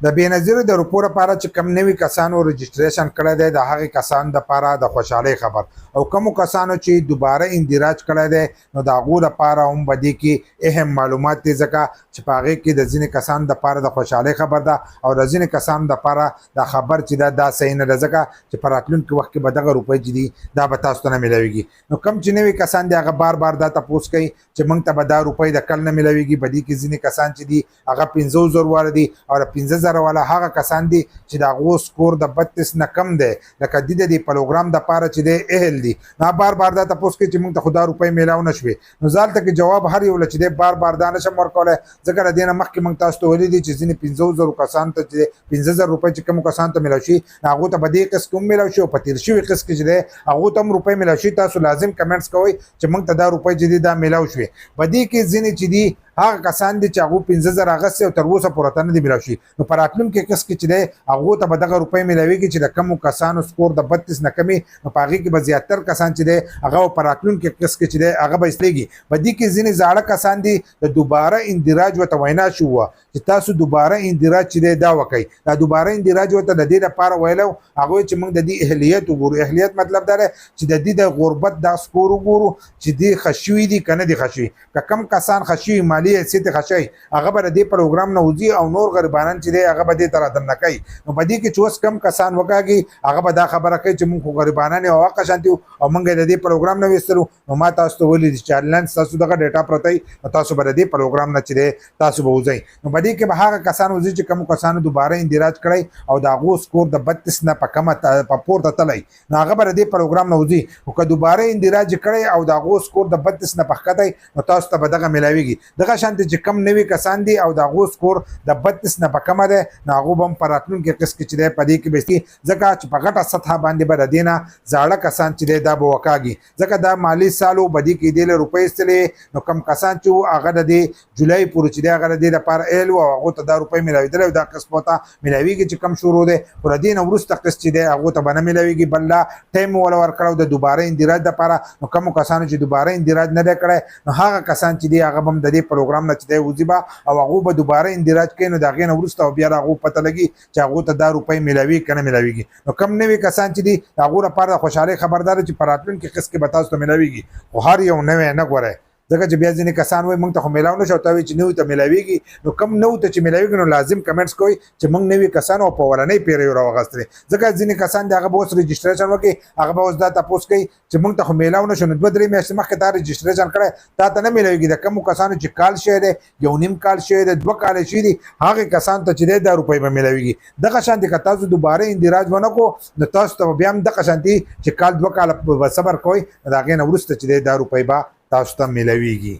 د بېنظیرو د روپو لپاره چې کم نوي کسانو رجسټریشن کړی دی د هغې کسانو دپاره د خوشحالۍ خبر او کومو کسانو چې دوباره اندراج کړی دی نو د هغو لپاره هم په دې کې اهم معلومات دي ځکه چې په هغې کې د ځینې کسانو دپاره د خوشحالۍ خبر ده او د ځینې کسانو دپاره دا خبر چې دا صحیح نه ده ځکه چې په راتلونکي وخت کې به دغه روپۍ چې دي دا به تاسو ته نه میلاویږي نو کوم چې نوي کسان دي هغه بار بار دا تپوس کوي چې موږ ته به دا روپۍ د کل نه میلاویږي په دې کې ځینې کسان چې دي هغه 500 والا دي او د 15,000 والا هغه کسان دي چې د هغو سکور د 32 نه کم دی لکه د دې پروګرام دپاره چې دی اهل دي نو بار بار دا تپوس کوي چې موږ ته خو دا روپۍ میلاو نه شوې نو زه هلته کې جواب هر یو له چې دی بار بار دا نشم ورکولی ځکه د دې نه مخکې موږ تاسو ته ویلي دي چې ځینې 500,000 کسانو ته چې 15,000 روپۍ چې کومو کسانو ته میلاو شي هغو ته په دې قسط کې هم میلاو شي او په تېر شوي قسط کې چې دی هغو ته هم روپۍ میلاو شي تاسو لازم کمنټس کوئ چې موږ ته دا روپۍ چې دي دا میلاو شوې په دې کې ځینې چې دي هغه کسان دي چې هغو 15,000 اخیستې او تر اوسه پورې ته نه دي میلاو شي نو په راتلونکي قسط کې چې دی هغو ته به دغه روپۍ میلاویږي چې د کمو کسانو سکور د 32 نه کمي نو په هغې کې به زیاتر کسان چې دی هغه په راتلونکي قسط کې چې دی هغه به ایستلیږي په دې کې ځینې زاړه کسان دي د دوباره اندراج ورته وینا شو وه چې تاسو دوباره اندراج چې دی دا وکئ دا دوباره اندراج ورته د دې لپاره ویلو هغوی چې موږ د دې اهلیت وګورو اهلیت مطلب دا دی چې د دې د غربت دا سکور وګورو چې دی ښه شوي دي که نه دي ښه شوي که کم کسان ښه شوي مالي حیثیت یې ښه شوی هغه به د دې پروګرام نه وځي او نور غریبانان چې دی هغه به دې ته رادننه کوي نو په دې کې چې اوس کم کسان وکاږي هغه به دا خبره کوي چې موږ خو غریبانان یو هغه شانتي یو او موږ د دې پروګرام نه ویستلو نو ما تاسو ته ویلي دي چې آنلاین ستاسو دغه ډیټا پرته وي نو تاسو به د دې پروګرام نه چې دی تاسو به وځئ نو په دې کې به هغه کسان وځي چې کومو کسانو دوباره اندراج کړی او د هغو سکور د 32 نه په کمه په پورته تللی نو هغه به د دې پروګرام نه وځي خو که دوباره اندراج کړی او د هغو سکور د 32 نه په ښکته نو تاسو ته به دغه میلاویږي دغه شانتې چې کم نوي کسان دي او د هغو سکور د 32 نه په کمه دی نو هغو به هم په راتلونکي قسط کې چې دی په دې کې به ځکه چې په غټه سطحه باندې به د دې نه زاړه کسان چې دی دا به وکاږي ځکه دا مالي سال و په دې کې دې له روپۍ ایستلې نو کم کسان چې وو هغه د دې جولای پورې چې دی هغه د دې لپاره ایل وو او هغو ته دا روپۍ میلاوېدلی او دا قسط به ورته میلاویږي چې کم شروع دی خو د دې نه وروسته قسط چې دی هغو ته به نه میلاویږي بل لا ټایم وله ورکړی د دوباره اندراج دپاره نو کومو کسانو چې دوباره اندراج نه دی کړی نو هغه کسان چې دی هغه به هم د دې پروګرام نه چې دی وځي به او هغو به دوباره اندراج کوي نو د هغې نه وروسته او بیا د هغو پته لګي چې هغو ته دا روپۍ میلاوي که نه میلاویږي نو کم نوي کسان چې دي د هغو لپاره د خوشحالۍ خبردار چې په راتلونکي قسط کې به تاسو ته میلاویږي خو هر یو نوی نه ګورئ ځکه چې بیا ځینې کسان وایي موږ ته خو میلاو نه شو ته وایي چې نوي ته میلاویږي نو کم نوو ته چې میلاویږي نو لازم کمنټس کوئ چې موږ نوي کسانو په اولنۍ پیړیو راواغېستلې ځکه ځینې کسان د هغه به اوس رجسټریشن وکړي هغه به اوس دا تپوس کوي چې موږ ته خو میلاو نه شو نو 2-3 میاشتې مخکې تا رجسټریشن کړی تا ته نه میلاویږي د کومو کسانو چې کال شوی دی 1.5 کال شوی دی 2 کاله شوي دي هغې کسانو ته چې دی دا روپۍ به میلاویږي دغه شانتې که تاسو دوباره اندراج ونه کړو نو تاسو ته بیا هم دغه شانتې چې کال 2 کاله به صبر کوئ د هغې نه وروسته چې دی دا روپۍ به تاسو ته میلاویږي